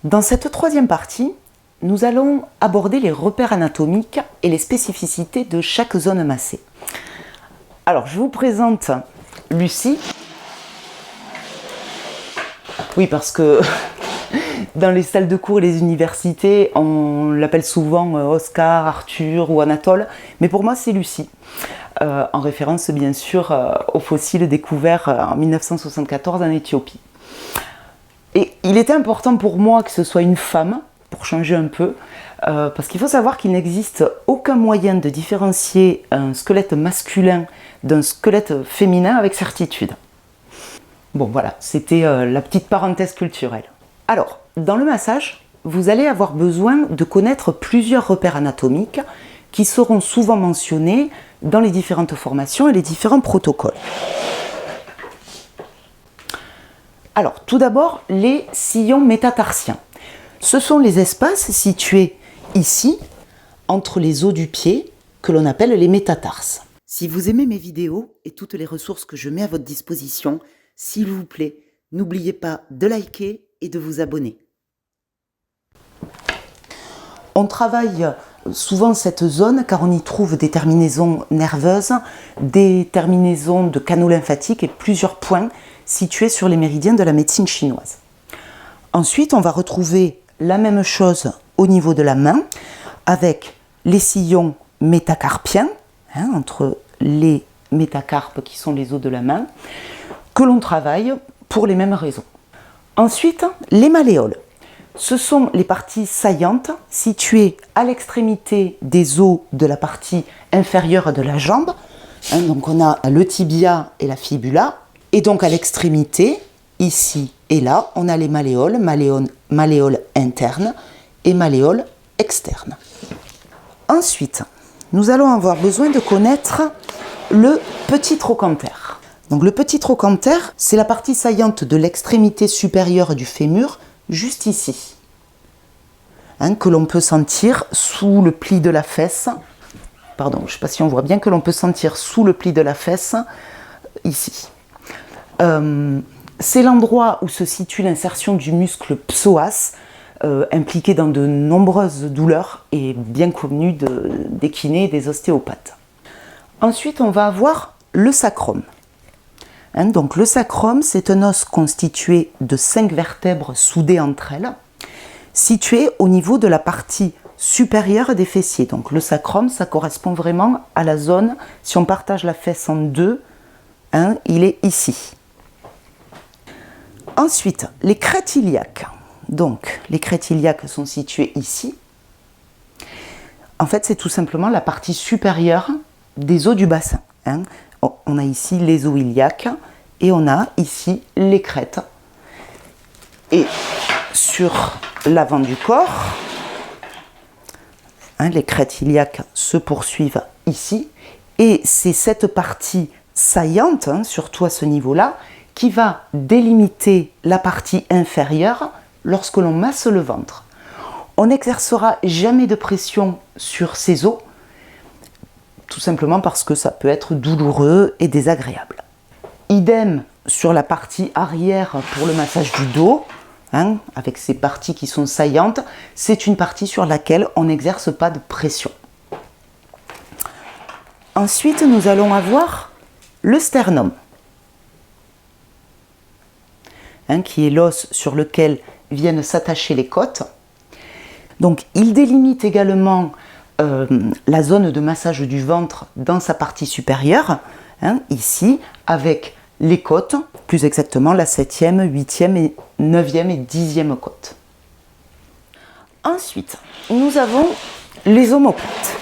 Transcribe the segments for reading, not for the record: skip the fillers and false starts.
Dans cette troisième partie, nous allons aborder les repères anatomiques et les spécificités de chaque zone massée. Alors, je vous présente Lucie. Oui, parce que dans les salles de cours et les universités, on l'appelle souvent Oscar, Arthur ou Anatole, mais pour moi c'est Lucie, en référence bien sûr aux fossiles découverts en 1974 en Éthiopie. Et il était important pour moi que ce soit une femme, pour changer un peu, parce qu'il faut savoir qu'il n'existe aucun moyen de différencier un squelette masculin d'un squelette féminin avec certitude. Bon voilà, c'était la petite parenthèse culturelle. Alors, dans le massage, vous allez avoir besoin de connaître plusieurs repères anatomiques qui seront souvent mentionnés dans les différentes formations et les différents protocoles. Alors, tout d'abord, les sillons métatarsiens. Ce sont les espaces situés ici, entre les os du pied, que l'on appelle les métatarses. Si vous aimez mes vidéos et toutes les ressources que je mets à votre disposition, s'il vous plaît, n'oubliez pas de liker et de vous abonner. On travaille souvent cette zone car on y trouve des terminaisons nerveuses, des terminaisons de canaux lymphatiques et plusieurs points situés sur les méridiens de la médecine chinoise. Ensuite, on va retrouver la même chose au niveau de la main avec les sillons métacarpiens, entre les métacarpes qui sont les os de la main, que l'on travaille pour les mêmes raisons. Ensuite, les malléoles. Ce sont les parties saillantes situées à l'extrémité des os de la partie inférieure de la jambe. Donc on a le tibia et la fibula. Et donc à l'extrémité, ici et là, on a les malléoles, malléoles internes et malléoles externes. Ensuite, nous allons avoir besoin de connaître le petit trochanter. Donc le petit trochanter, c'est la partie saillante de l'extrémité supérieure du fémur, juste ici, que l'on peut sentir sous le pli de la fesse. Pardon, je ne sais pas si on voit bien, que l'on peut sentir sous le pli de la fesse, ici. C'est l'endroit où se situe l'insertion du muscle psoas, impliqué dans de nombreuses douleurs et bien connu des kinés et des ostéopathes. Ensuite, on va avoir le sacrum. Donc le sacrum, c'est un os constitué de 5 vertèbres soudées entre elles, situé au niveau de la partie supérieure des fessiers. Donc le sacrum, ça correspond vraiment à la zone, si on partage la fesse en deux, il est ici. Ensuite, les crêtes iliaques. Donc les crêtes iliaques sont situées ici. En fait, c'est tout simplement la partie supérieure des os du bassin. On a ici les os iliaques et on a ici les crêtes. Et sur l'avant du corps, les crêtes iliaques se poursuivent ici. Et c'est cette partie saillante, surtout à ce niveau-là, qui va délimiter la partie inférieure lorsque l'on masse le ventre. On n'exercera jamais de pression sur ces os, tout simplement parce que ça peut être douloureux et désagréable. Idem sur la partie arrière pour le massage du dos, avec ces parties qui sont saillantes, c'est une partie sur laquelle on n'exerce pas de pression. Ensuite, nous allons avoir le sternum, qui est l'os sur lequel viennent s'attacher les côtes. Donc, il délimite également la zone de massage du ventre dans sa partie supérieure, ici, avec les côtes, plus exactement la 7e, 8e, 9e et 10e côte. Ensuite, nous avons les omoplates.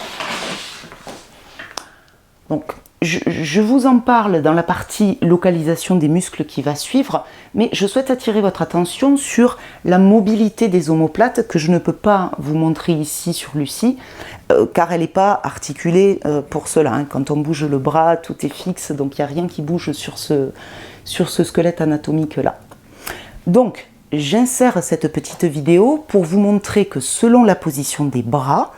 Donc, je vous en parle dans la partie localisation des muscles qui va suivre, mais je souhaite attirer votre attention sur la mobilité des omoplates que je ne peux pas vous montrer ici sur Lucie, car elle n'est pas articulée pour cela. Quand on bouge le bras, tout est fixe, donc il n'y a rien qui bouge sur ce squelette anatomique-là. Donc, j'insère cette petite vidéo pour vous montrer que selon la position des bras,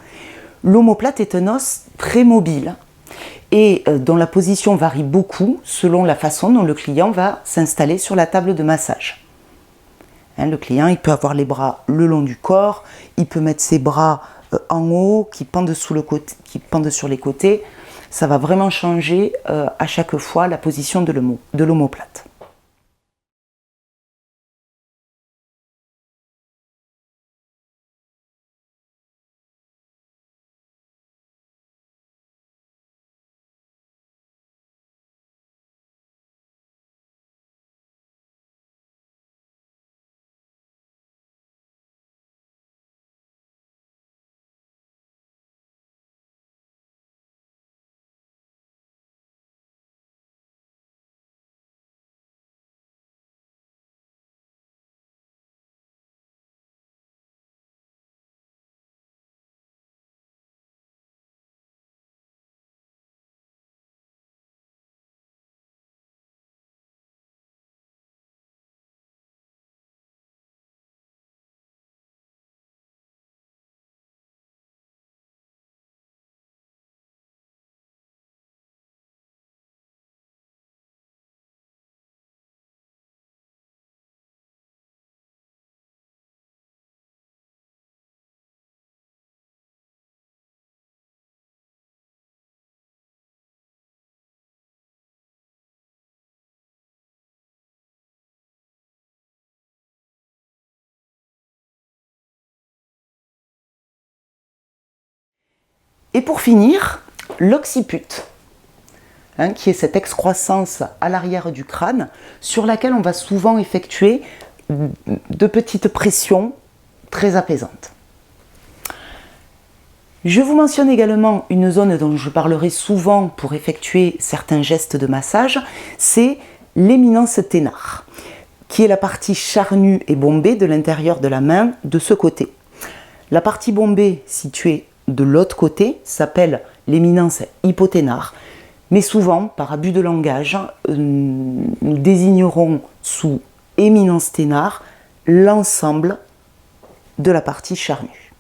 l'omoplate est un os très mobile, et dont la position varie beaucoup selon la façon dont le client va s'installer sur la table de massage. Le client, il peut avoir les bras le long du corps, il peut mettre ses bras en haut, qui pendent sur les côtés. Ça va vraiment changer à chaque fois la position de l'omoplate. Et pour finir, l'occiput, qui est cette excroissance à l'arrière du crâne sur laquelle on va souvent effectuer de petites pressions très apaisantes. Je vous mentionne également une zone dont je parlerai souvent pour effectuer certains gestes de massage, c'est l'éminence ténare, qui est la partie charnue et bombée de l'intérieur de la main de ce côté. La partie bombée située de l'autre côté s'appelle l'éminence hypoténare, mais souvent, par abus de langage, nous désignerons sous éminence ténare l'ensemble de la partie charnue.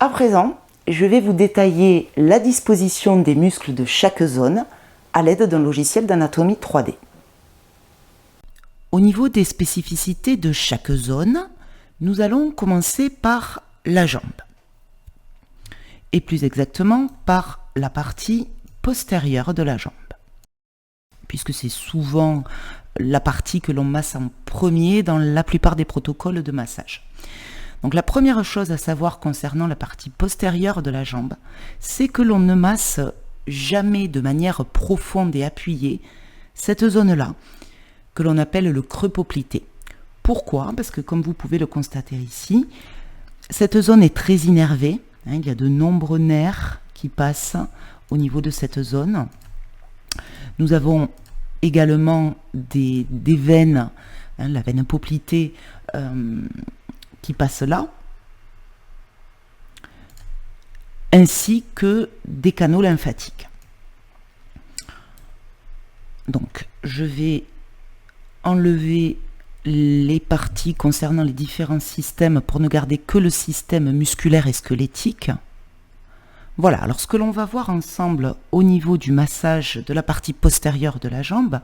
À présent, je vais vous détailler la disposition des muscles de chaque zone à l'aide d'un logiciel d'anatomie 3D. Au niveau des spécificités de chaque zone, nous allons commencer par la jambe, et plus exactement par la partie postérieure de la jambe, puisque c'est souvent la partie que l'on masse en premier dans la plupart des protocoles de massage. Donc la première chose à savoir concernant la partie postérieure de la jambe, c'est que l'on ne masse jamais de manière profonde et appuyée cette zone-là, que l'on appelle le creux poplité. Pourquoi? Parce que comme vous pouvez le constater ici, cette zone est très innervée. Il y a de nombreux nerfs qui passent au niveau de cette zone. Nous avons également des veines, la veine poplitée qui passe là, ainsi que des canaux lymphatiques. Donc, je vais enlever les parties concernant les différents systèmes pour ne garder que le système musculaire et squelettique. Voilà, alors ce que l'on va voir ensemble au niveau du massage de la partie postérieure de la jambe,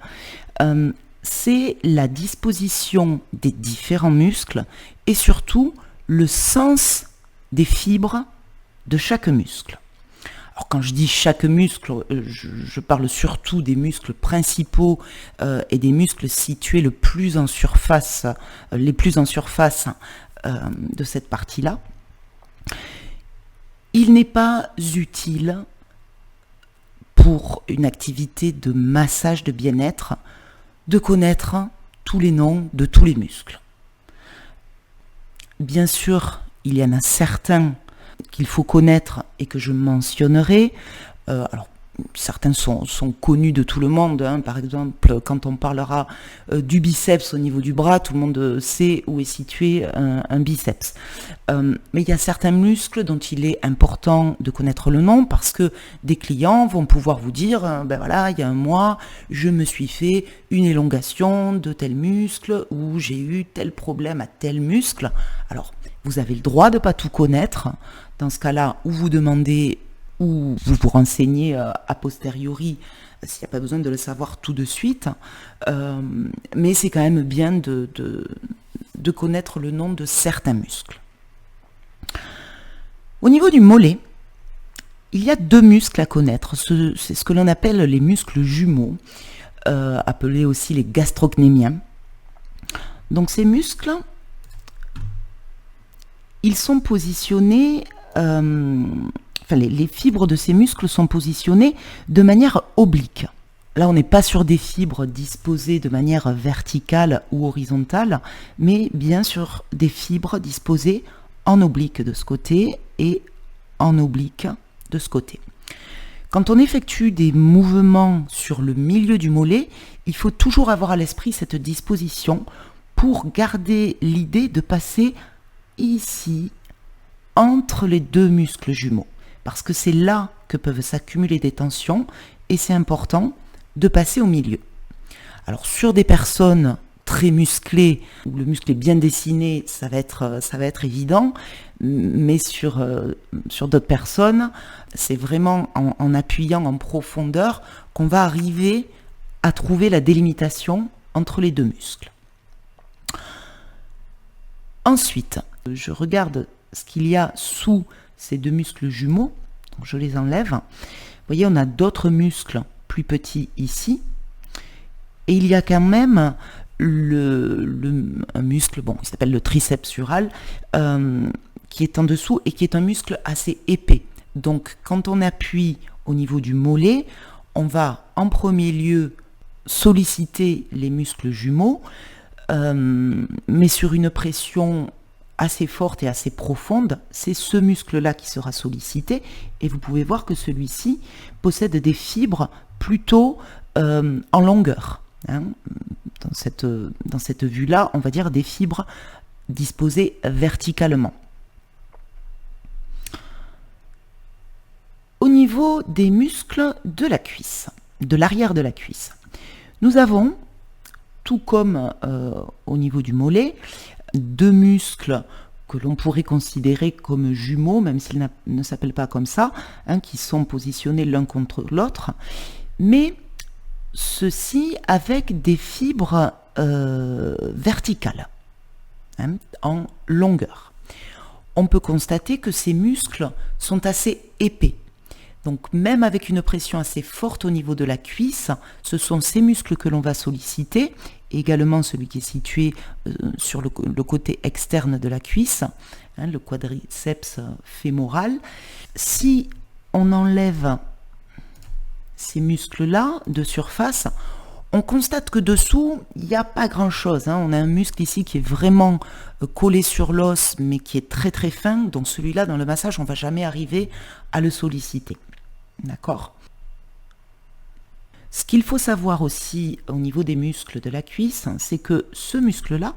c'est la disposition des différents muscles et surtout le sens des fibres de chaque muscle. Alors quand je dis chaque muscle, je parle surtout des muscles principaux et des muscles situés les plus en surface de cette partie-là. Il n'est pas utile pour une activité de massage de bien-être de connaître tous les noms de tous les muscles. Bien sûr, il y en a certains qu'il faut connaître et que je mentionnerai. Alors, certains sont connus de tout le monde. Par exemple, quand on parlera du biceps au niveau du bras, tout le monde sait où est situé un biceps. Mais il y a certains muscles dont il est important de connaître le nom parce que des clients vont pouvoir vous dire, ben voilà, il y a un mois, je me suis fait une élongation de tel muscle ou j'ai eu tel problème à tel muscle. Alors, vous avez le droit de ne pas tout connaître. Dans ce cas-là, ou vous demandez ou vous vous renseignez a posteriori s'il n'y a pas besoin de le savoir tout de suite. Mais c'est quand même bien de connaître le nom de certains muscles. Au niveau du mollet, il y a 2 muscles à connaître. C'est ce que l'on appelle les muscles jumeaux, appelés aussi les gastrocnémiens. Donc ces muscles, ils sont positionnés, les fibres de ces muscles sont positionnées de manière oblique. Là, on n'est pas sur des fibres disposées de manière verticale ou horizontale, mais bien sur des fibres disposées en oblique de ce côté et en oblique de ce côté. Quand on effectue des mouvements sur le milieu du mollet, il faut toujours avoir à l'esprit cette disposition pour garder l'idée de passer ici, entre les 2 muscles jumeaux. Parce que c'est là que peuvent s'accumuler des tensions et c'est important de passer au milieu. Alors sur des personnes très musclées, où le muscle est bien dessiné, ça va être évident, mais sur d'autres personnes, c'est vraiment en appuyant en profondeur qu'on va arriver à trouver la délimitation entre les 2 muscles. Ensuite, je regarde ce qu'il y a sous ces 2 muscles jumeaux, donc je les enlève. Vous voyez, on a d'autres muscles plus petits ici, et il y a quand même un muscle, il s'appelle le triceps sural, qui est en dessous et qui est un muscle assez épais. Donc quand on appuie au niveau du mollet, on va en premier lieu solliciter les muscles jumeaux, mais sur une pression assez forte et assez profonde, c'est ce muscle-là qui sera sollicité, et vous pouvez voir que celui-ci possède des fibres plutôt en longueur. Dans cette vue-là, on va dire des fibres disposées verticalement. Au niveau des muscles de la cuisse, de l'arrière de la cuisse, nous avons, tout comme au niveau du mollet, 2 muscles que l'on pourrait considérer comme jumeaux, même s'ils ne s'appellent pas comme ça, qui sont positionnés l'un contre l'autre, mais ceci avec des fibres verticales, en longueur. On peut constater que ces muscles sont assez épais. Donc même avec une pression assez forte au niveau de la cuisse, ce sont ces muscles que l'on va solliciter, et également celui qui est situé sur le côté externe de la cuisse, le quadriceps fémoral. Si on enlève ces muscles-là de surface, on constate que dessous, il n'y a pas grand-chose. On a un muscle ici qui est vraiment collé sur l'os, mais qui est très très fin. Donc celui-là, dans le massage, on ne va jamais arriver à le solliciter. D'accord ? Ce qu'il faut savoir aussi au niveau des muscles de la cuisse, c'est que ce muscle-là,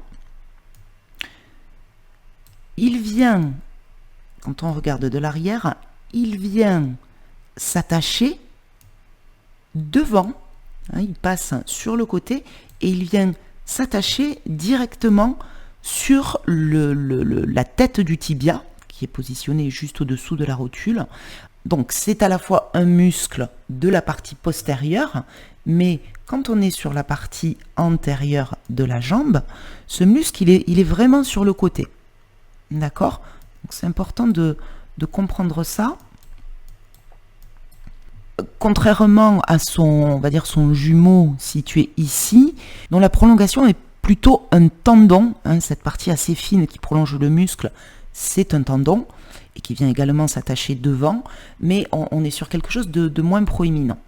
il vient, quand on regarde de l'arrière, il vient s'attacher devant, il passe sur le côté et il vient s'attacher directement sur la tête du tibia, qui est positionné juste au-dessous de la rotule. Donc c'est à la fois un muscle de la partie postérieure, mais quand on est sur la partie antérieure de la jambe, ce muscle il est vraiment sur le côté. D'accord ? Donc c'est important de comprendre ça. Contrairement à son jumeau situé ici, dont la prolongation est plutôt un tendon, cette partie assez fine qui prolonge le muscle, c'est un tendon, et qui vient également s'attacher devant, mais on est sur quelque chose de moins proéminent.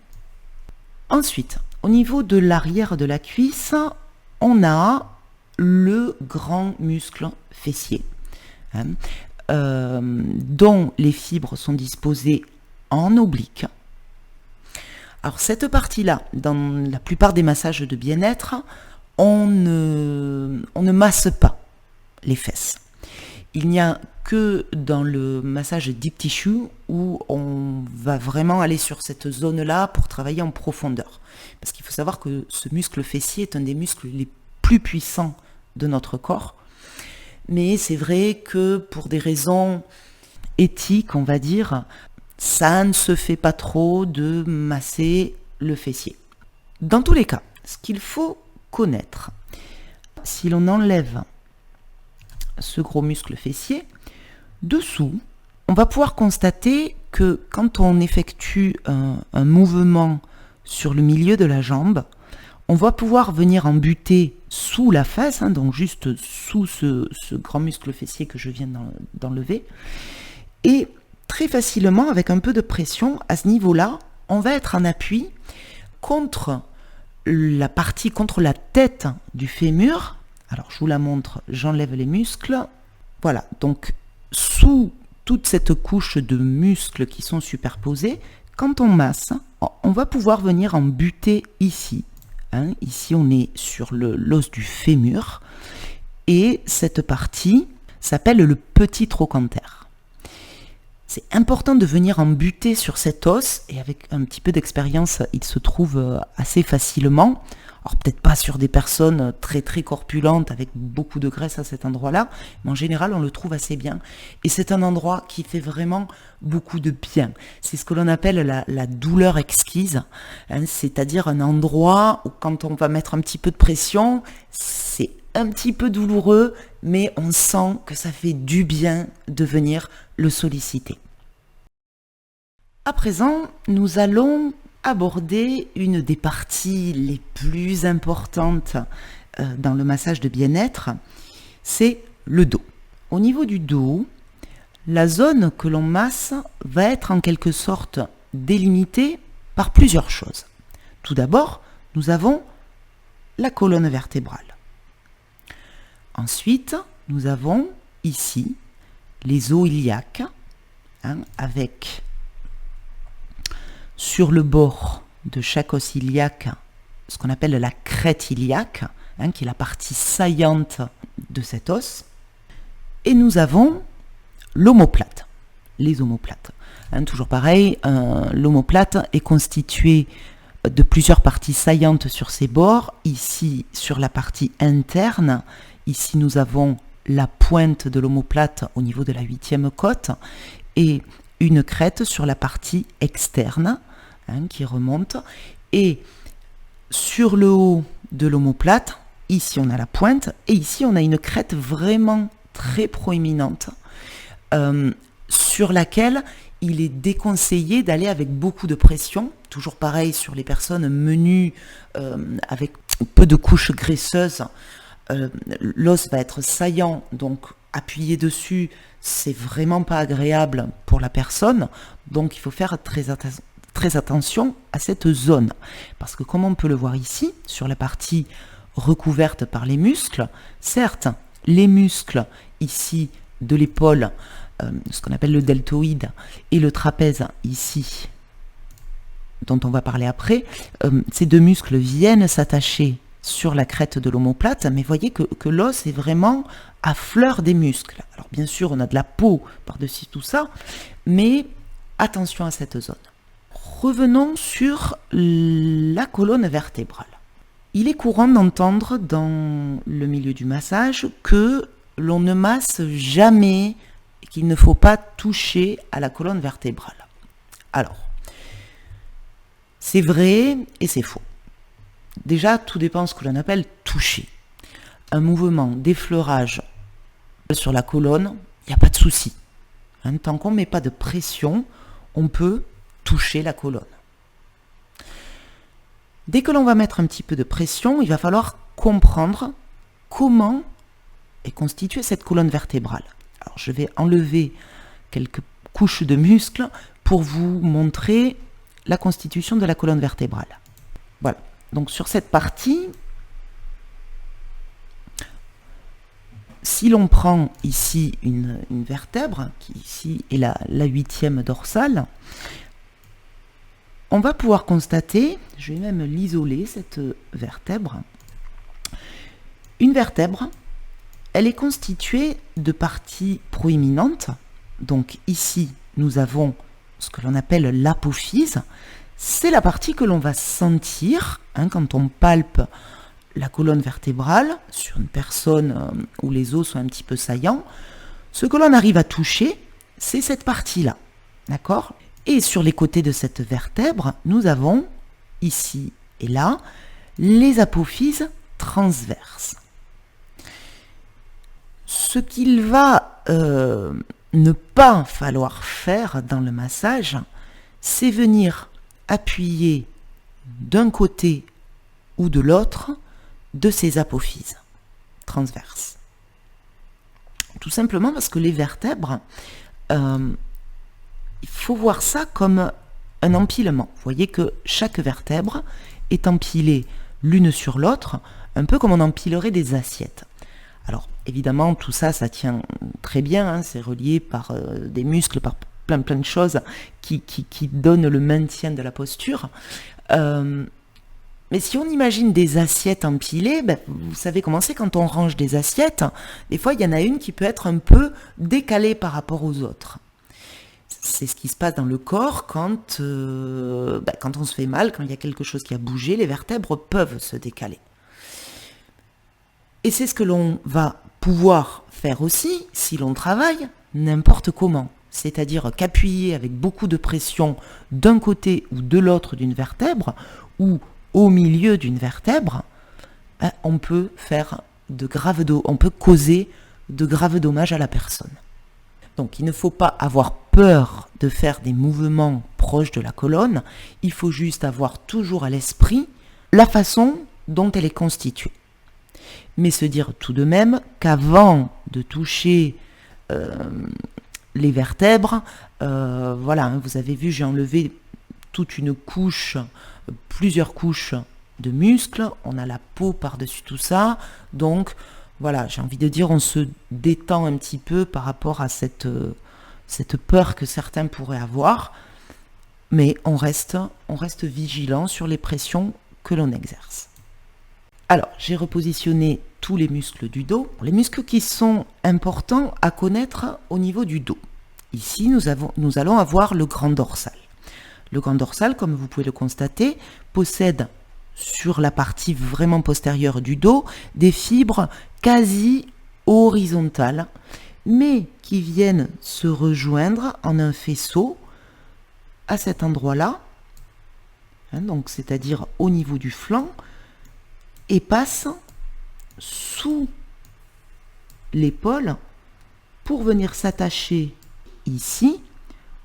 Ensuite, au niveau de l'arrière de la cuisse, on a le grand muscle fessier, dont les fibres sont disposées en oblique. Alors cette partie-là, dans la plupart des massages de bien-être, on ne masse pas les fesses. Il n'y a que dans le massage deep tissue où on va vraiment aller sur cette zone-là pour travailler en profondeur. Parce qu'il faut savoir que ce muscle fessier est un des muscles les plus puissants de notre corps. Mais c'est vrai que pour des raisons éthiques, on va dire, ça ne se fait pas trop de masser le fessier. Dans tous les cas, ce qu'il faut connaître, si l'on enlève ce gros muscle fessier, dessous, on va pouvoir constater que quand on effectue un mouvement sur le milieu de la jambe, on va pouvoir venir en buter sous la fesse, donc juste sous ce grand muscle fessier que je viens d'enlever, et très facilement, avec un peu de pression, à ce niveau-là, on va être en appui contre contre la tête du fémur. Alors, je vous la montre, j'enlève les muscles. Voilà, donc sous toute cette couche de muscles qui sont superposés, quand on masse, on va pouvoir venir en buter ici. Ici, on est sur l'os du fémur. Et cette partie s'appelle le petit trochanter. C'est important de venir en buter sur cet os, et avec un petit peu d'expérience, il se trouve assez facilement. Alors peut-être pas sur des personnes très très corpulentes avec beaucoup de graisse à cet endroit-là, mais en général on le trouve assez bien. Et c'est un endroit qui fait vraiment beaucoup de bien. C'est ce que l'on appelle la douleur exquise, c'est-à-dire un endroit où quand on va mettre un petit peu de pression, c'est un petit peu douloureux, mais on sent que ça fait du bien de venir le solliciter. À présent, nous allons aborder une des parties les plus importantes dans le massage de bien-être, c'est le dos. Au niveau du dos, la zone que l'on masse va être en quelque sorte délimitée par plusieurs choses. Tout d'abord, nous avons la colonne vertébrale. Ensuite, nous avons ici les os iliaques, avec sur le bord de chaque os iliaque ce qu'on appelle la crête iliaque, qui est la partie saillante de cet os. Et nous avons l'omoplate, les omoplates. Toujours pareil, l'omoplate est constitué de plusieurs parties saillantes sur ses bords. Ici, sur la partie interne, ici nous avons la pointe de l'omoplate au niveau de la 8e côte et une crête sur la partie externe qui remonte. Et sur le haut de l'omoplate, ici on a la pointe et ici on a une crête vraiment très proéminente sur laquelle il est déconseillé d'aller avec beaucoup de pression. Toujours pareil sur les personnes menues avec peu de couches graisseuses. L'os va être saillant, donc appuyer dessus, c'est vraiment pas agréable pour la personne. Donc il faut faire très attention à cette zone. Parce que comme on peut le voir ici, sur la partie recouverte par les muscles, certes, les muscles ici de l'épaule, ce qu'on appelle le deltoïde, et le trapèze ici, dont on va parler après, ces deux muscles viennent s'attacher sur la crête de l'omoplate, mais voyez que l'os est vraiment à fleur des muscles. Alors bien sûr, on a de la peau par-dessus tout ça, mais attention à cette zone. Revenons sur la colonne vertébrale. Il est courant d'entendre dans le milieu du massage que l'on ne masse jamais et qu'il ne faut pas toucher à la colonne vertébrale. Alors, c'est vrai et c'est faux. Déjà, tout dépend de ce que l'on appelle toucher. Un mouvement d'effleurage sur la colonne, il n'y a pas de souci. Tant qu'on ne met pas de pression, on peut toucher la colonne. Dès que l'on va mettre un petit peu de pression, il va falloir comprendre comment est constituée cette colonne vertébrale. Alors, je vais enlever quelques couches de muscles pour vous montrer la constitution de la colonne vertébrale. Voilà. Donc sur cette partie, si l'on prend ici une vertèbre, qui ici est la 8e dorsale, on va pouvoir constater, je vais même l'isoler cette vertèbre. Une vertèbre, elle est constituée de parties proéminentes. Donc ici, nous avons ce que l'on appelle l'apophyse. C'est la partie que l'on va sentir quand on palpe la colonne vertébrale sur une personne où les os sont un petit peu saillants. Ce que l'on arrive à toucher, c'est cette partie-là. D'accord ? Et sur les côtés de cette vertèbre, nous avons, ici et là, les apophyses transverses. Ce qu'il va ne pas falloir faire dans le massage, c'est venir appuyer d'un côté ou de l'autre de ces apophyses transverses. Tout simplement parce que les vertèbres, il faut voir ça comme un empilement. Vous voyez que chaque vertèbre est empilée l'une sur l'autre, un peu comme on empilerait des assiettes. Alors, évidemment, tout ça, ça tient très bien, hein, c'est relié par des muscles, par plein de choses qui donnent le maintien de la posture. Mais si on imagine des assiettes empilées, vous savez comment c'est quand on range des assiettes, des fois il y en a une qui peut être un peu décalée par rapport aux autres. C'est ce qui se passe dans le corps quand on se fait mal, quand il y a quelque chose qui a bougé, les vertèbres peuvent se décaler. Et c'est ce que l'on va pouvoir faire aussi si l'on travaille n'importe comment. C'est-à-dire qu'appuyer avec beaucoup de pression d'un côté ou de l'autre d'une vertèbre, ou au milieu d'une vertèbre, on peut causer de graves dommages à la personne. Donc il ne faut pas avoir peur de faire des mouvements proches de la colonne, il faut juste avoir toujours à l'esprit la façon dont elle est constituée. Mais se dire tout de même qu'avant de toucher les vertèbres, vous avez vu, j'ai enlevé toute une couche, plusieurs couches de muscles, on a la peau par-dessus tout ça, donc voilà, j'ai envie de dire, on se détend un petit peu par rapport à cette peur que certains pourraient avoir, mais on reste vigilant sur les pressions que l'on exerce. Alors, j'ai repositionné tous les muscles du dos, les muscles qui sont importants à connaître au niveau du dos. Ici, nous allons avoir le grand dorsal. Le grand dorsal, comme vous pouvez le constater, possède sur la partie vraiment postérieure du dos des fibres quasi horizontales, mais qui viennent se rejoindre en un faisceau à cet endroit-là, donc c'est-à-dire au niveau du flanc, et passent sous l'épaule pour venir s'attacher ici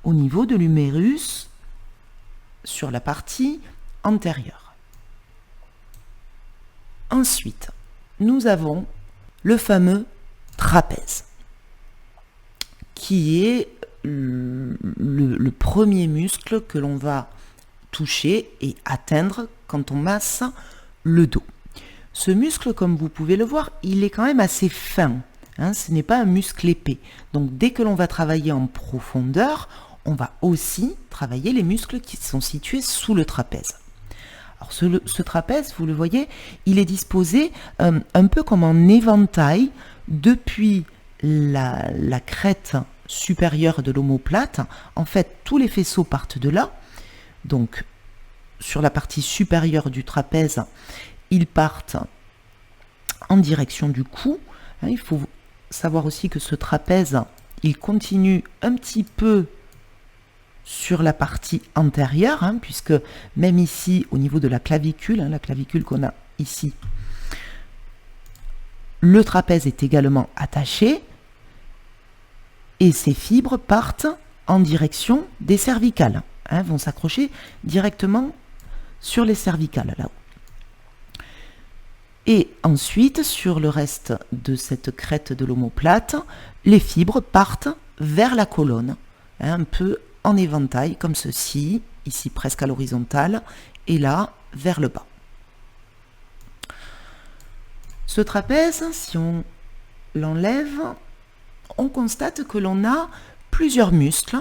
au niveau de l'humérus sur la partie antérieure. Ensuite, nous avons le fameux trapèze, qui est le premier muscle que l'on va toucher et atteindre quand on masse le dos. Ce muscle, comme vous pouvez le voir, il est quand même assez fin, ce n'est pas un muscle épais. Donc dès que l'on va travailler en profondeur, on va aussi travailler les muscles qui sont situés sous le trapèze. Alors ce trapèze, vous le voyez, il est disposé un peu comme en éventail depuis la crête supérieure de l'omoplate. En fait, tous les faisceaux partent de là. Donc, sur la partie supérieure du trapèze, ils partent en direction du cou. Il faut savoir aussi que ce trapèze, il continue un petit peu sur la partie antérieure, puisque même ici, au niveau de la clavicule qu'on a ici, le trapèze est également attaché, et ces fibres partent en direction des cervicales, vont s'accrocher directement sur les cervicales, là-haut. Et ensuite, sur le reste de cette crête de l'omoplate, les fibres partent vers la colonne, un peu en éventail, comme ceci, ici presque à l'horizontale, et là, vers le bas. Ce trapèze, si on l'enlève, on constate que l'on a plusieurs muscles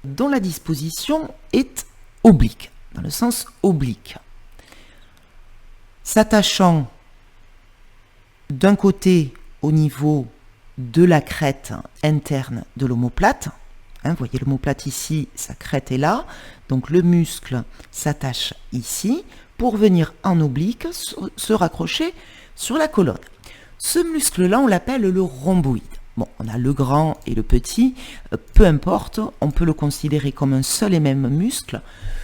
dont la disposition est oblique, dans le sens oblique. S'attachant d'un côté au niveau de la crête interne de l'omoplate, vous voyez l'omoplate ici, sa crête est là, donc le muscle s'attache ici pour venir en oblique se raccrocher sur la colonne. Ce muscle-là, on l'appelle le rhomboïde. Bon, on a le grand et le petit, peu importe, on peut le considérer comme un seul et même muscle.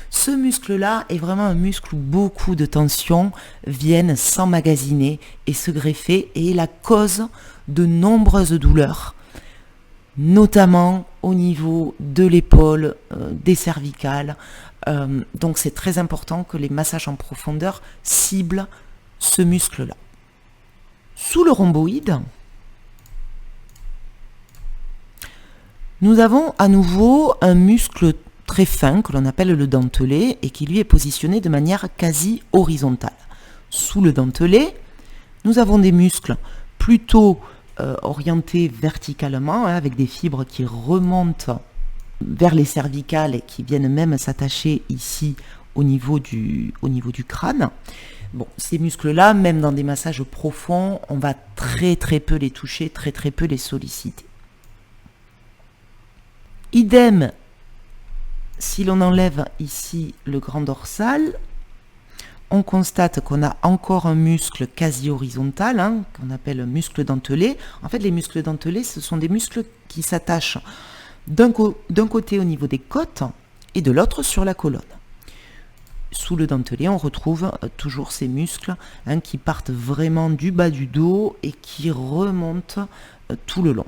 Ce muscle-là est vraiment un muscle où beaucoup de tensions viennent s'emmagasiner et se greffer et est la cause de nombreuses douleurs, notamment au niveau de l'épaule, des cervicales. Donc c'est très important que les massages en profondeur ciblent ce muscle-là. Sous le rhomboïde, nous avons à nouveau un muscle très fin que l'on appelle le dentelé et qui lui est positionné de manière quasi horizontale. Sous le dentelé, nous avons des muscles plutôt orientés verticalement, avec des fibres qui remontent vers les cervicales et qui viennent même s'attacher ici au niveau du crâne. Bon, ces muscles-là, même dans des massages profonds, on va très peu les toucher, très peu les solliciter. Idem, si l'on enlève ici le grand dorsal, on constate qu'on a encore un muscle quasi horizontal, qu'on appelle muscle dentelé. En fait, les muscles dentelés, ce sont des muscles qui s'attachent d'un côté au niveau des côtes et de l'autre sur la colonne. Sous le dentelé, on retrouve toujours ces muscles qui partent vraiment du bas du dos et qui remontent tout le long.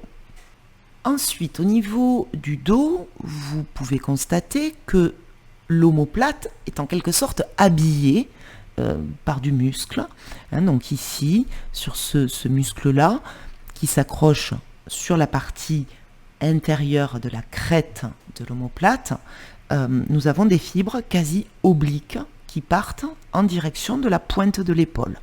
Ensuite, au niveau du dos, vous pouvez constater que l'omoplate est en quelque sorte habillée par du muscle. Donc ici, sur ce muscle-là, qui s'accroche sur la partie intérieure de la crête de l'omoplate, nous avons des fibres quasi obliques qui partent en direction de la pointe de l'épaule.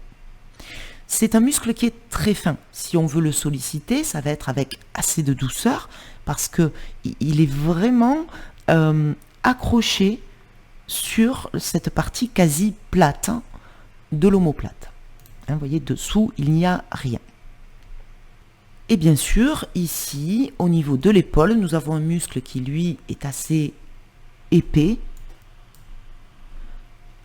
C'est un muscle qui est très fin. Si on veut le solliciter, ça va être avec assez de douceur parce qu'il est vraiment accroché sur cette partie quasi plate de l'omoplate. Vous voyez, dessous, il n'y a rien. Et bien sûr, ici, au niveau de l'épaule, nous avons un muscle qui, lui, est assez épais,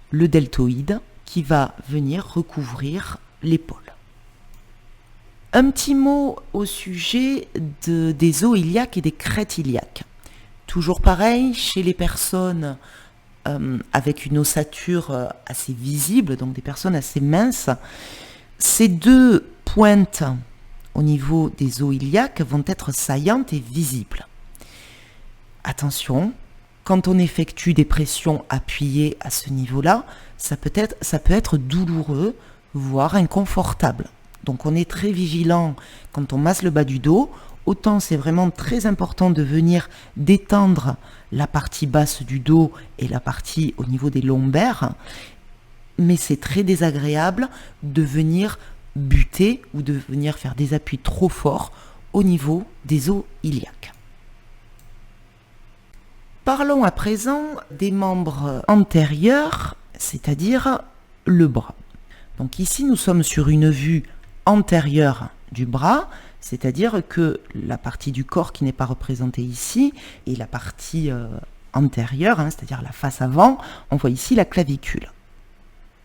le deltoïde, qui va venir recouvrir l'épaule. Un petit mot au sujet des os iliaques et des crêtes iliaques. Toujours pareil, chez les personnes avec une ossature assez visible, donc des personnes assez minces, ces deux pointes au niveau des os iliaques vont être saillantes et visibles. Attention, quand on effectue des pressions appuyées à ce niveau-là, ça peut être douloureux, voire inconfortable. Donc on est très vigilant quand on masse le bas du dos. Autant c'est vraiment très important de venir détendre la partie basse du dos et la partie au niveau des lombaires, mais c'est très désagréable de venir buter ou de venir faire des appuis trop forts au niveau des os iliaques. Parlons à présent des membres antérieurs, c'est-à-dire le bras. Donc ici nous sommes sur une vue antérieure du bras, c'est-à-dire que la partie du corps qui n'est pas représentée ici et la partie antérieure, c'est-à-dire la face avant, on voit ici la clavicule.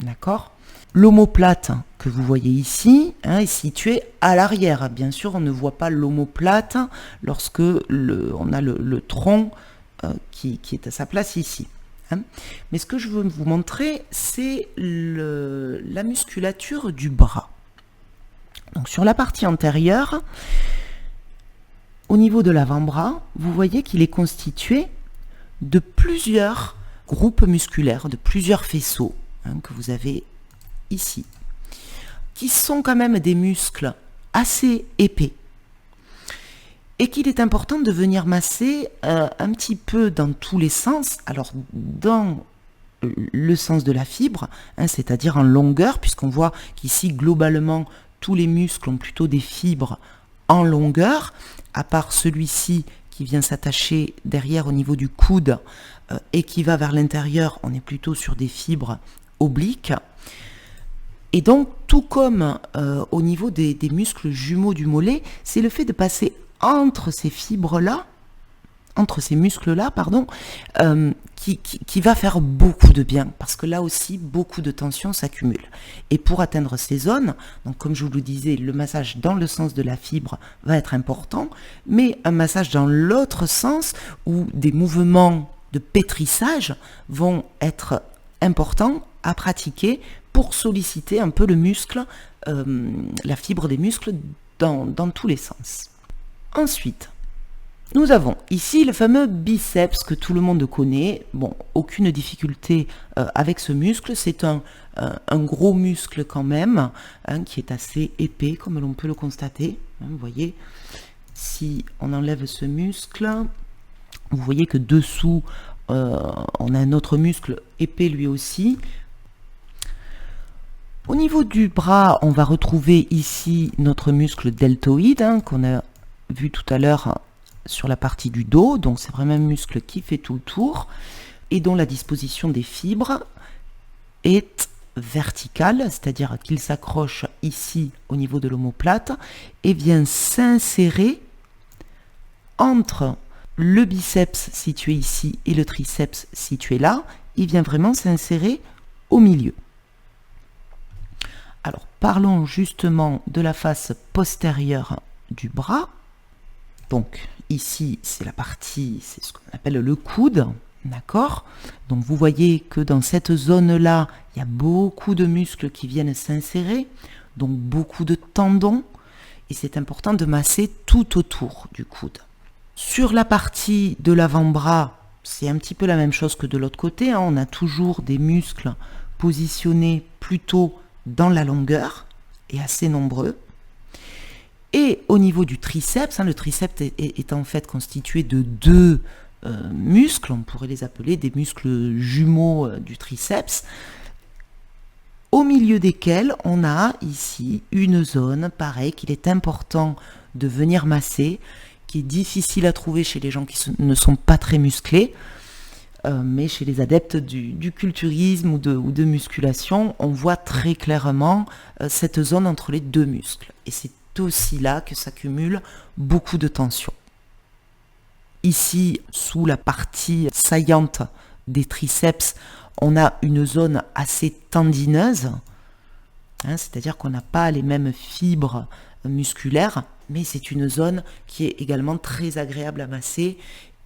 D'accord ? L'omoplate que vous voyez ici est située à l'arrière. Bien sûr, on ne voit pas l'omoplate lorsque on a le tronc qui est à sa place ici. Mais ce que je veux vous montrer, c'est la musculature du bras. Donc sur la partie antérieure, au niveau de l'avant-bras, vous voyez qu'il est constitué de plusieurs groupes musculaires, de plusieurs faisceaux que vous avez ici, qui sont quand même des muscles assez épais et qu'il est important de venir masser un petit peu dans tous les sens. Alors dans le sens de la fibre, c'est-à-dire en longueur, puisqu'on voit qu'ici globalement tous les muscles ont plutôt des fibres en longueur, à part celui-ci qui vient s'attacher derrière au niveau du coude et qui va vers l'intérieur, on est plutôt sur des fibres obliques. Et donc, tout comme au niveau des muscles jumeaux du mollet, c'est le fait de passer entre ces fibres-là, entre ces muscles-là, pardon, qui va faire beaucoup de bien, parce que là aussi, beaucoup de tension s'accumule. Et pour atteindre ces zones, donc comme je vous le disais, le massage dans le sens de la fibre va être important, mais un massage dans l'autre sens, où des mouvements de pétrissage vont être importants à pratiquer pour solliciter un peu le muscle, la fibre des muscles dans tous les sens. Ensuite, nous avons ici le fameux biceps que tout le monde connaît. Bon, aucune difficulté avec ce muscle. C'est un gros muscle quand même, hein, qui est assez épais, comme l'on peut le constater. Hein, vous voyez, si on enlève ce muscle, vous voyez que dessous, on a un autre muscle épais lui aussi. Au niveau du bras, on va retrouver ici notre muscle deltoïde, hein, qu'on a vu tout à l'heure sur la partie du dos. Donc c'est vraiment un muscle qui fait tout le tour et dont la disposition des fibres est verticale, c'est-à-dire qu'il s'accroche ici au niveau de l'omoplate et vient s'insérer entre le biceps situé ici et le triceps situé là. Il vient vraiment s'insérer au milieu. Alors, parlons justement de la face postérieure du bras. Donc, ici, c'est la partie, c'est ce qu'on appelle le coude, d'accord? Donc, vous voyez que dans cette zone-là, il y a beaucoup de muscles qui viennent s'insérer, donc beaucoup de tendons, et c'est important de masser tout autour du coude. Sur la partie de l'avant-bras, c'est un petit peu la même chose que de l'autre côté, hein. On a toujours des muscles positionnés plutôt dans la longueur et assez nombreux. Et au niveau du triceps, hein, le triceps est en fait constitué de deux muscles, on pourrait les appeler des muscles jumeaux du triceps, au milieu desquels on a ici une zone, pareil, qu'il est important de venir masser, qui est difficile à trouver chez les gens qui ne sont pas très musclés, mais chez les adeptes du culturisme ou de musculation, on voit très clairement cette zone entre les deux muscles. Et c'est aussi là que s'accumule beaucoup de tension. Ici, sous la partie saillante des triceps, on a une zone assez tendineuse, hein, c'est-à-dire qu'on n'a pas les mêmes fibres musculaires, mais c'est une zone qui est également très agréable à masser.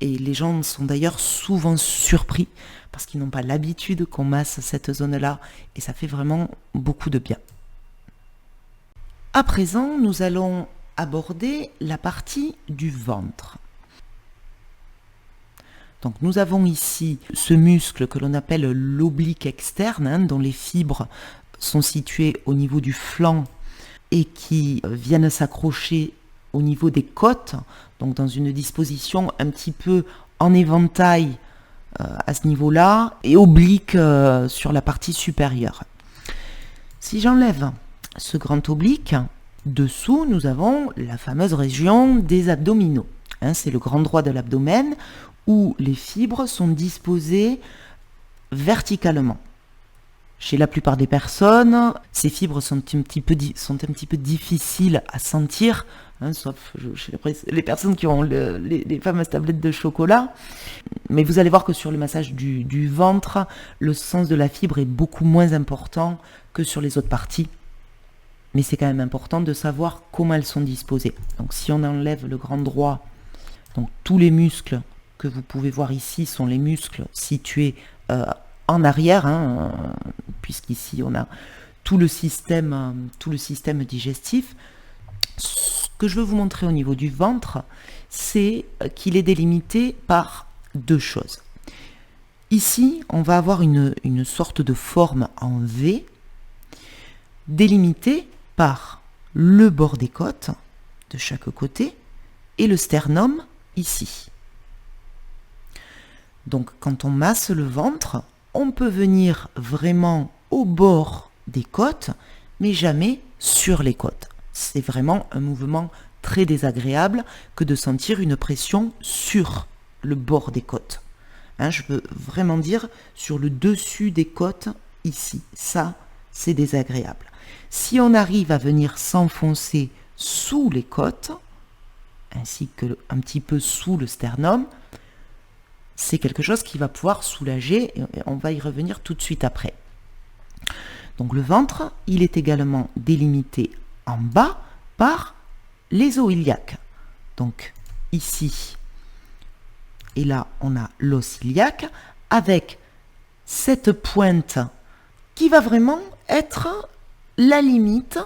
Et les gens sont d'ailleurs souvent surpris parce qu'ils n'ont pas l'habitude qu'on masse cette zone-là et ça fait vraiment beaucoup de bien. À présent, nous allons aborder la partie du ventre. Donc nous avons ici ce muscle que l'on appelle l'oblique externe, hein, dont les fibres sont situées au niveau du flanc et qui viennent s'accrocher au niveau des côtes, donc dans une disposition un petit peu en éventail à ce niveau-là, et oblique sur la partie supérieure. Si j'enlève ce grand oblique, dessous, nous avons la fameuse région des abdominaux. Hein, c'est le grand droit de l'abdomen où les fibres sont disposées verticalement. Chez la plupart des personnes, ces fibres sont un petit peu difficiles à sentir, hein, sauf chez les personnes qui ont les fameuses tablettes de chocolat. Mais vous allez voir que sur le massage du ventre, le sens de la fibre est beaucoup moins important que sur les autres parties. Mais c'est quand même important de savoir comment elles sont disposées. Donc si on enlève le grand droit, donc tous les muscles que vous pouvez voir ici sont les muscles situés en arrière, hein, puisqu'ici on a tout le système digestif. Ce que je veux vous montrer au niveau du ventre, c'est qu'il est délimité par deux choses. Ici, on va avoir une sorte de forme en V, délimitée par le bord des côtes de chaque côté et le sternum ici. Donc quand on masse le ventre, on peut venir vraiment au bord des côtes, mais jamais sur les côtes. C'est vraiment un mouvement très désagréable que de sentir une pression sur le bord des côtes. Hein, je veux vraiment dire sur le dessus des côtes ici. Ça, c'est désagréable. Si on arrive à venir s'enfoncer sous les côtes, ainsi que un petit peu sous le sternum, c'est quelque chose qui va pouvoir soulager, et on va y revenir tout de suite après. Donc le ventre, il est également délimité en bas par les os iliaques. Donc ici et là, on a l'os iliaque avec cette pointe qui va vraiment être la limite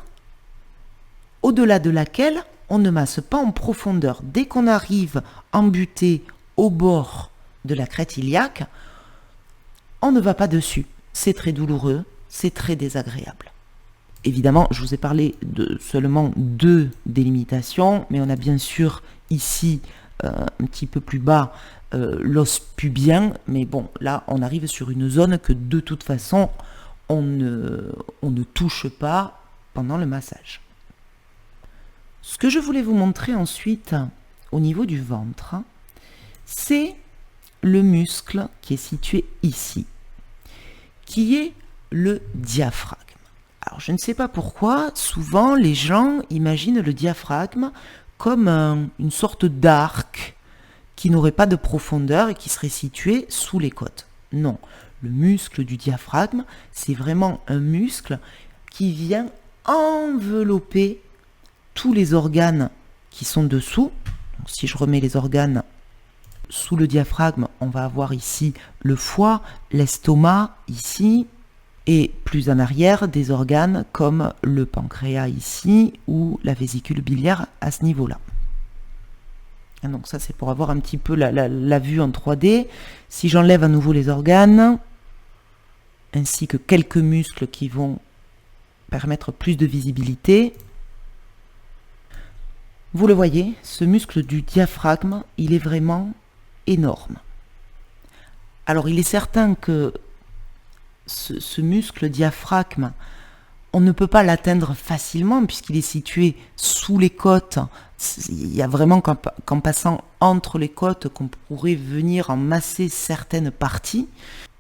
au-delà de laquelle on ne masse pas en profondeur. Dès qu'on arrive embuté au bord de la crête iliaque, on ne va pas dessus. C'est très douloureux, c'est très désagréable. Évidemment, je vous ai parlé de seulement 2 délimitations, mais on a bien sûr ici, un petit peu plus bas, l'os pubien, mais bon, là, on arrive sur une zone que de toute façon, on ne touche pas pendant le massage. Ce que je voulais vous montrer ensuite, au niveau du ventre, c'est le muscle qui est situé ici, qui est le diaphragme. Alors, je ne sais pas pourquoi, souvent les gens imaginent le diaphragme comme une sorte d'arc qui n'aurait pas de profondeur et qui serait situé sous les côtes. Non, le muscle du diaphragme, c'est vraiment un muscle qui vient envelopper tous les organes qui sont dessous. Donc, si je remets les organes sous le diaphragme, on va avoir ici le foie, l'estomac ici, et plus en arrière, des organes comme le pancréas ici ou la vésicule biliaire à ce niveau-là. Donc ça, c'est pour avoir un petit peu la vue en 3D. Si j'enlève à nouveau les organes, ainsi que quelques muscles qui vont permettre plus de visibilité, vous le voyez, ce muscle du diaphragme, il est vraiment énorme. Alors, il est certain que ce muscle diaphragme, on ne peut pas l'atteindre facilement puisqu'il est situé sous les côtes. Il y a vraiment qu'en passant entre les côtes qu'on pourrait venir en masser certaines parties.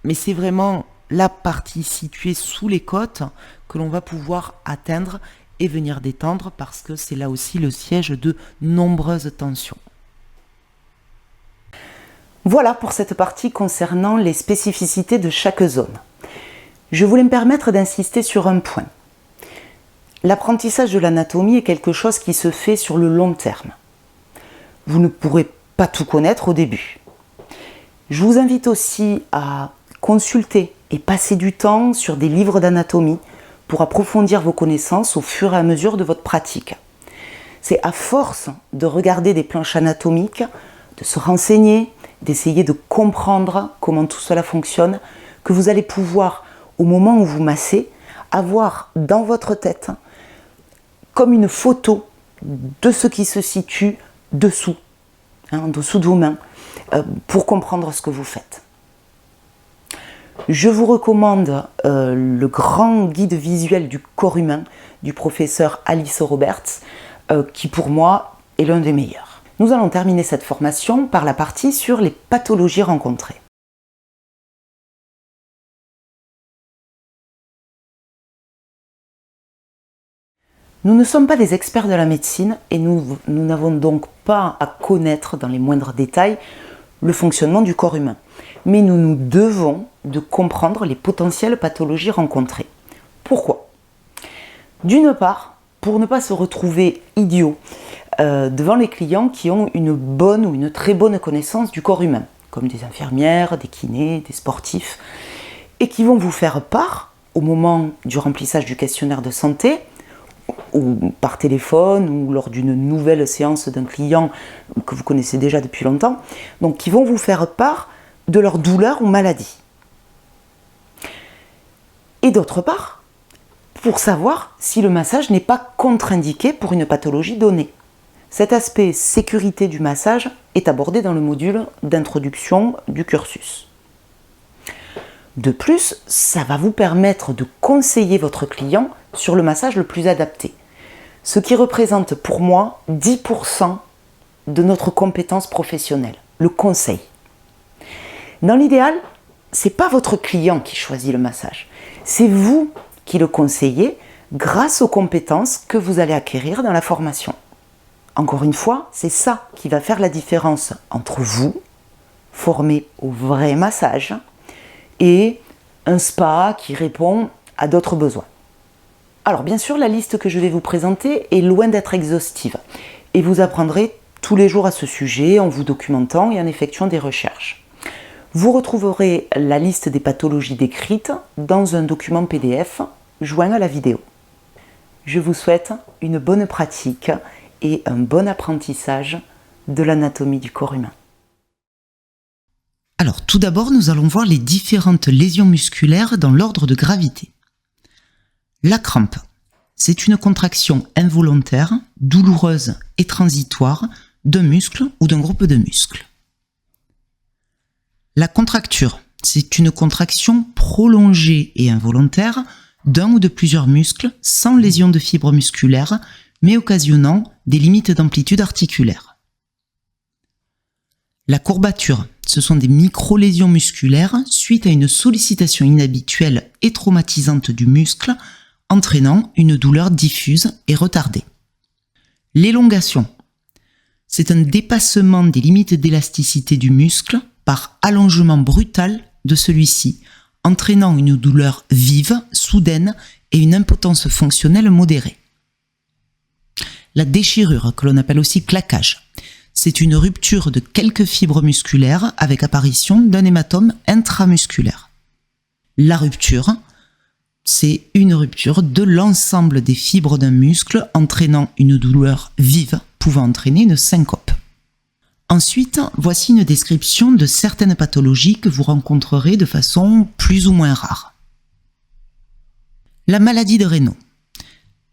Mais c'est vraiment la partie située sous les côtes que l'on va pouvoir atteindre et venir détendre parce que c'est là aussi le siège de nombreuses tensions. Voilà pour cette partie concernant les spécificités de chaque zone. Je voulais me permettre d'insister sur un point. L'apprentissage de l'anatomie est quelque chose qui se fait sur le long terme. Vous ne pourrez pas tout connaître au début. Je vous invite aussi à consulter et passer du temps sur des livres d'anatomie pour approfondir vos connaissances au fur et à mesure de votre pratique. C'est à force de regarder des planches anatomiques, de se renseigner, d'essayer de comprendre comment tout cela fonctionne, que vous allez pouvoir, au moment où vous massez, avoir dans votre tête comme une photo de ce qui se situe dessous, dessous de vos mains, pour comprendre ce que vous faites. Je vous recommande le grand guide visuel du corps humain du professeur Alice Roberts, qui pour moi est l'un des meilleurs. Nous allons terminer cette formation par la partie sur les pathologies rencontrées. Nous ne sommes pas des experts de la médecine et nous n'avons donc pas à connaître dans les moindres détails le fonctionnement du corps humain. Mais nous nous devons de comprendre les potentielles pathologies rencontrées. Pourquoi ? D'une part, pour ne pas se retrouver idiot devant les clients qui ont une bonne ou une très bonne connaissance du corps humain, comme des infirmières, des kinés, des sportifs, et qui vont vous faire part, au moment du remplissage du questionnaire de santé, ou par téléphone, ou lors d'une nouvelle séance d'un client que vous connaissez déjà depuis longtemps, donc qui vont vous faire part de leur douleur ou maladie. Et d'autre part, pour savoir si le massage n'est pas contre-indiqué pour une pathologie donnée. Cet aspect sécurité du massage est abordé dans le module d'introduction du cursus. De plus, ça va vous permettre de conseiller votre client sur le massage le plus adapté, ce qui représente pour moi 10% de notre compétence professionnelle, le conseil. Dans l'idéal, ce n'est pas votre client qui choisit le massage, c'est vous qui le conseillez grâce aux compétences que vous allez acquérir dans la formation. Encore une fois, c'est ça qui va faire la différence entre vous, formé au vrai massage et un spa qui répond à d'autres besoins. Alors bien sûr, la liste que je vais vous présenter est loin d'être exhaustive et vous apprendrez tous les jours à ce sujet en vous documentant et en effectuant des recherches. Vous retrouverez la liste des pathologies décrites dans un document PDF joint à la vidéo. Je vous souhaite une bonne pratique et un bon apprentissage de l'anatomie du corps humain. Alors tout d'abord, nous allons voir les différentes lésions musculaires dans l'ordre de gravité. La crampe, c'est une contraction involontaire, douloureuse et transitoire d'un muscle ou d'un groupe de muscles. La contracture, c'est une contraction prolongée et involontaire d'un ou de plusieurs muscles sans lésion de fibres musculaires, mais occasionnant des limites d'amplitude articulaire. La courbature, ce sont des micro-lésions musculaires suite à une sollicitation inhabituelle et traumatisante du muscle, entraînant une douleur diffuse et retardée. L'élongation, c'est un dépassement des limites d'élasticité du muscle par allongement brutal de celui-ci, entraînant une douleur vive, soudaine et une impotence fonctionnelle modérée. La déchirure, que l'on appelle aussi claquage, c'est une rupture de quelques fibres musculaires avec apparition d'un hématome intramusculaire. La rupture, c'est une rupture de l'ensemble des fibres d'un muscle entraînant une douleur vive pouvant entraîner une syncope. Ensuite, voici une description de certaines pathologies que vous rencontrerez de façon plus ou moins rare. La maladie de Raynaud.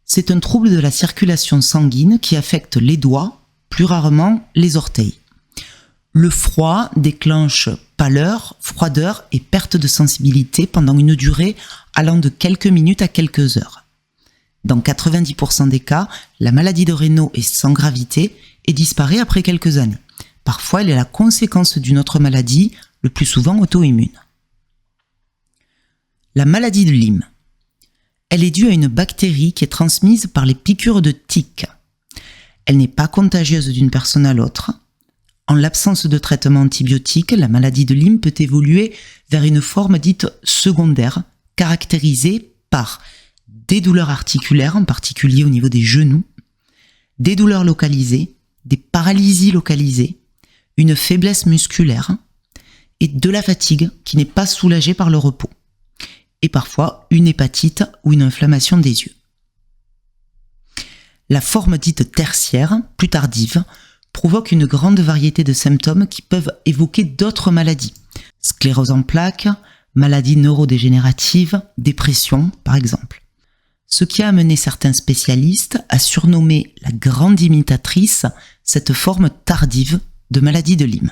C'est un trouble de la circulation sanguine qui affecte les doigts, plus rarement les orteils. Le froid déclenche pâleur, froideur et perte de sensibilité pendant une durée allant de quelques minutes à quelques heures. Dans 90% des cas, la maladie de Raynaud est sans gravité et disparaît après quelques années. Parfois, elle est la conséquence d'une autre maladie, le plus souvent auto-immune. La maladie de Lyme. Elle est due à une bactérie qui est transmise par les piqûres de tiques. Elle n'est pas contagieuse d'une personne à l'autre. En l'absence de traitement antibiotique, la maladie de Lyme peut évoluer vers une forme dite secondaire, caractérisée par des douleurs articulaires, en particulier au niveau des genoux, des douleurs localisées, des paralysies localisées, une faiblesse musculaire et de la fatigue qui n'est pas soulagée par le repos, et parfois une hépatite ou une inflammation des yeux. La forme dite tertiaire, plus tardive, provoque une grande variété de symptômes qui peuvent évoquer d'autres maladies, sclérose en plaques, maladies neurodégénératives, dépression par exemple. Ce qui a amené certains spécialistes à surnommer la grande imitatrice cette forme tardive de maladie de Lyme.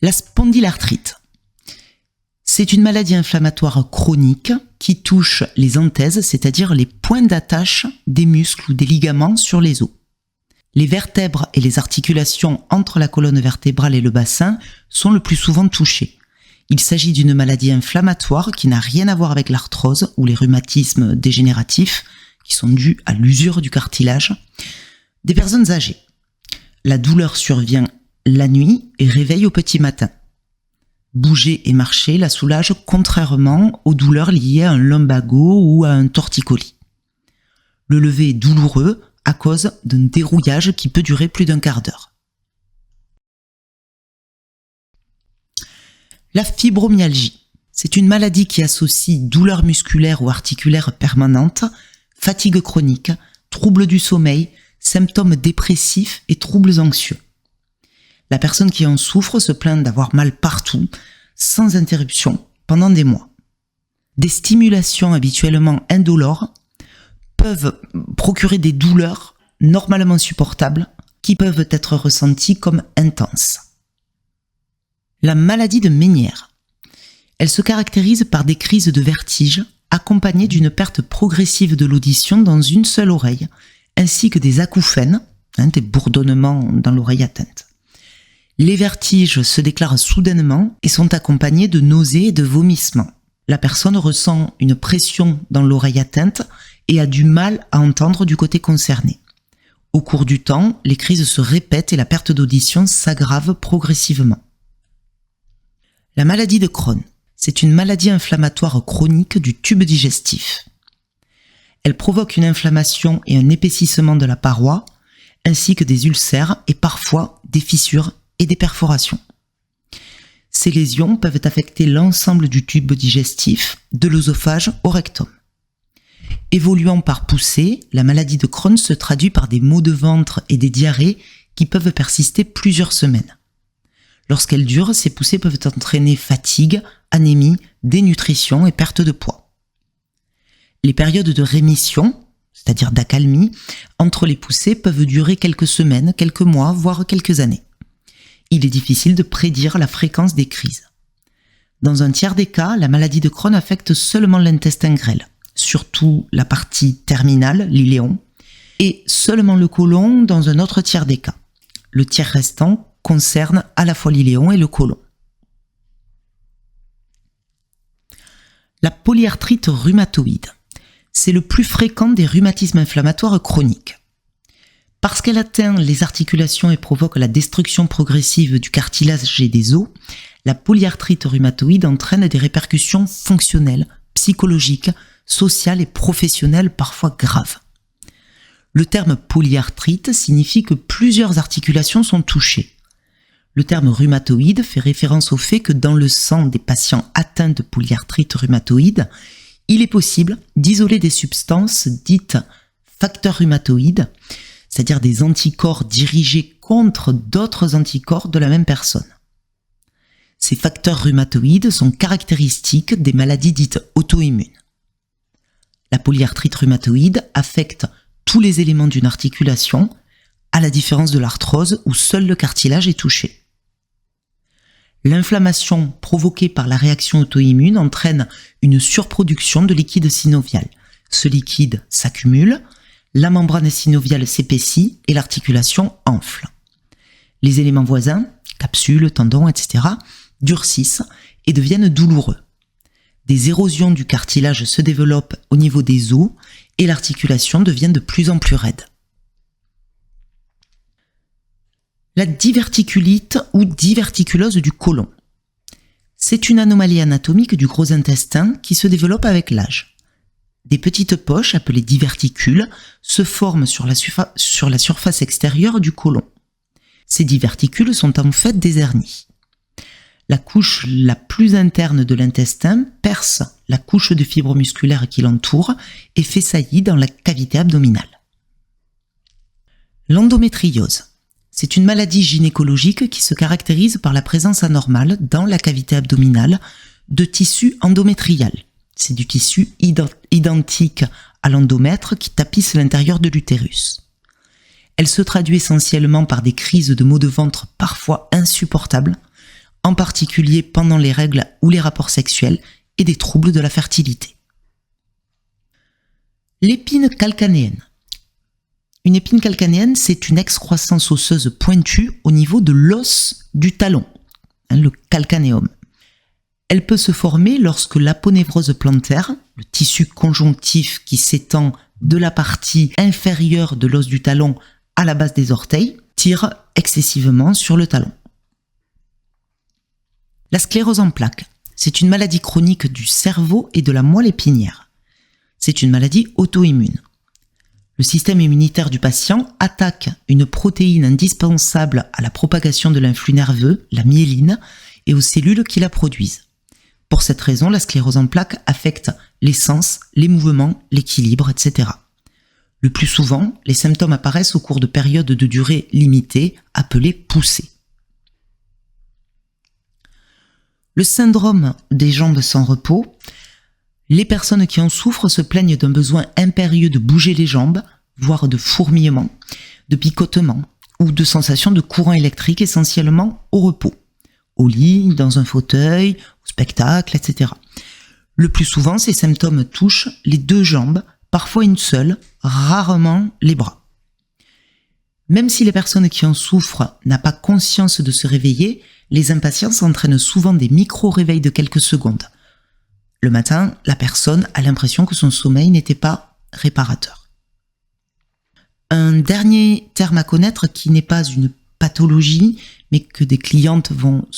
La spondylarthrite. C'est une maladie inflammatoire chronique qui touche les anthèses, c'est-à-dire les points d'attache des muscles ou des ligaments sur les os. Les vertèbres et les articulations entre la colonne vertébrale et le bassin sont le plus souvent touchées. Il s'agit d'une maladie inflammatoire qui n'a rien à voir avec l'arthrose ou les rhumatismes dégénératifs qui sont dus à l'usure du cartilage des personnes âgées. La douleur survient la nuit et réveille au petit matin. Bouger et marcher la soulage contrairement aux douleurs liées à un lumbago ou à un torticolis. Le lever est douloureux à cause d'un dérouillage qui peut durer plus d'un quart d'heure. La fibromyalgie, c'est une maladie qui associe douleur musculaire ou articulaire permanente, fatigue chronique, troubles du sommeil, symptômes dépressifs et troubles anxieux. La personne qui en souffre se plaint d'avoir mal partout, sans interruption, pendant des mois. Des stimulations habituellement indolores peuvent procurer des douleurs normalement supportables qui peuvent être ressenties comme intenses. La maladie de Ménière. Elle se caractérise par des crises de vertige accompagnées d'une perte progressive de l'audition dans une seule oreille, ainsi que des acouphènes, des bourdonnements dans l'oreille atteinte. Les vertiges se déclarent soudainement et sont accompagnés de nausées et de vomissements. La personne ressent une pression dans l'oreille atteinte et a du mal à entendre du côté concerné. Au cours du temps, les crises se répètent et la perte d'audition s'aggrave progressivement. La maladie de Crohn, c'est une maladie inflammatoire chronique du tube digestif. Elle provoque une inflammation et un épaississement de la paroi, ainsi que des ulcères et parfois des fissures et des perforations. Ces lésions peuvent affecter l'ensemble du tube digestif, de l'œsophage au rectum. Évoluant par poussée, la maladie de Crohn se traduit par des maux de ventre et des diarrhées qui peuvent persister plusieurs semaines. Lorsqu'elles durent, ces poussées peuvent entraîner fatigue, anémie, dénutrition et perte de poids. Les périodes de rémission, c'est-à-dire d'accalmie, entre les poussées peuvent durer quelques semaines, quelques mois, voire quelques années. Il est difficile de prédire la fréquence des crises. Dans un tiers des cas, la maladie de Crohn affecte seulement l'intestin grêle, surtout la partie terminale, l'iléon, et seulement le côlon dans un autre tiers des cas. Le tiers restant concerne à la fois l'iléon et le côlon. La polyarthrite rhumatoïde, c'est le plus fréquent des rhumatismes inflammatoires chroniques. Parce qu'elle atteint les articulations et provoque la destruction progressive du cartilage et des os, la polyarthrite rhumatoïde entraîne des répercussions fonctionnelles, psychologiques, sociales et professionnelles parfois graves. Le terme polyarthrite signifie que plusieurs articulations sont touchées. Le terme rhumatoïde fait référence au fait que dans le sang des patients atteints de polyarthrite rhumatoïde, il est possible d'isoler des substances dites facteurs rhumatoïdes, c'est-à-dire des anticorps dirigés contre d'autres anticorps de la même personne. Ces facteurs rhumatoïdes sont caractéristiques des maladies dites auto-immunes. La polyarthrite rhumatoïde affecte tous les éléments d'une articulation, à la différence de l'arthrose où seul le cartilage est touché. L'inflammation provoquée par la réaction auto-immune entraîne une surproduction de liquide synovial. Ce liquide s'accumule, la membrane synoviale s'épaissit et l'articulation enfle. Les éléments voisins, capsules, tendons, etc., durcissent et deviennent douloureux. Des érosions du cartilage se développent au niveau des os et l'articulation devient de plus en plus raide. La diverticulite ou diverticulose du côlon. C'est une anomalie anatomique du gros intestin qui se développe avec l'âge. Des petites poches, appelées diverticules, se forment sur la surface extérieure du côlon. Ces diverticules sont en fait des hernies. La couche la plus interne de l'intestin perce la couche de fibres musculaires qui l'entoure et fait saillie dans la cavité abdominale. L'endométriose. C'est une maladie gynécologique qui se caractérise par la présence anormale dans la cavité abdominale de tissu endométrial. C'est du tissu identique à l'endomètre qui tapisse l'intérieur de l'utérus. Elle se traduit essentiellement par des crises de maux de ventre parfois insupportables, en particulier pendant les règles ou les rapports sexuels, et des troubles de la fertilité. L'épine calcanéenne. Une épine calcanéenne, c'est une excroissance osseuse pointue au niveau de l'os du talon, le calcanéum. Elle peut se former lorsque l'aponévrose plantaire, le tissu conjonctif qui s'étend de la partie inférieure de l'os du talon à la base des orteils, tire excessivement sur le talon. La sclérose en plaques, c'est une maladie chronique du cerveau et de la moelle épinière. C'est une maladie auto-immune. Le système immunitaire du patient attaque une protéine indispensable à la propagation de l'influx nerveux, la myéline, et aux cellules qui la produisent. Pour cette raison, la sclérose en plaques affecte les sens, les mouvements, l'équilibre, etc. Le plus souvent, les symptômes apparaissent au cours de périodes de durée limitée, appelées poussées. Le syndrome des jambes sans repos. Les personnes qui en souffrent se plaignent d'un besoin impérieux de bouger les jambes, voire de fourmillement, de picotement ou de sensation de courant électrique essentiellement au repos, au lit, dans un fauteuil, au spectacle, etc. Le plus souvent, ces symptômes touchent les deux jambes, parfois une seule, rarement les bras. Même si les personnes qui en souffrent n'ont pas conscience de se réveiller, les impatiences entraînent souvent des micro-réveils de quelques secondes. Le matin, la personne a l'impression que son sommeil n'était pas réparateur. Un dernier terme à connaître qui n'est pas une pathologie, mais que des clientes vont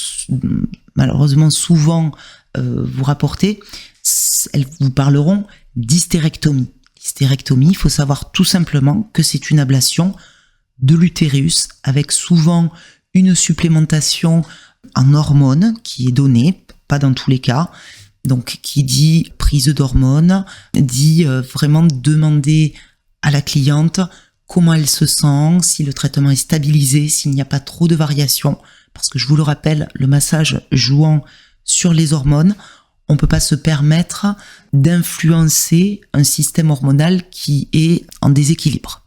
malheureusement souvent vous rapporter, elles vous parleront d'hystérectomie. L'hystérectomie, il faut savoir tout simplement que c'est une ablation de l'utérus avec souvent une supplémentation en hormones qui est donnée, pas dans tous les cas. Donc, qui dit prise d'hormones, dit vraiment demander à la cliente comment elle se sent, si le traitement est stabilisé, s'il n'y a pas trop de variations. Parce que je vous le rappelle, le massage jouant sur les hormones, on ne peut pas se permettre d'influencer un système hormonal qui est en déséquilibre.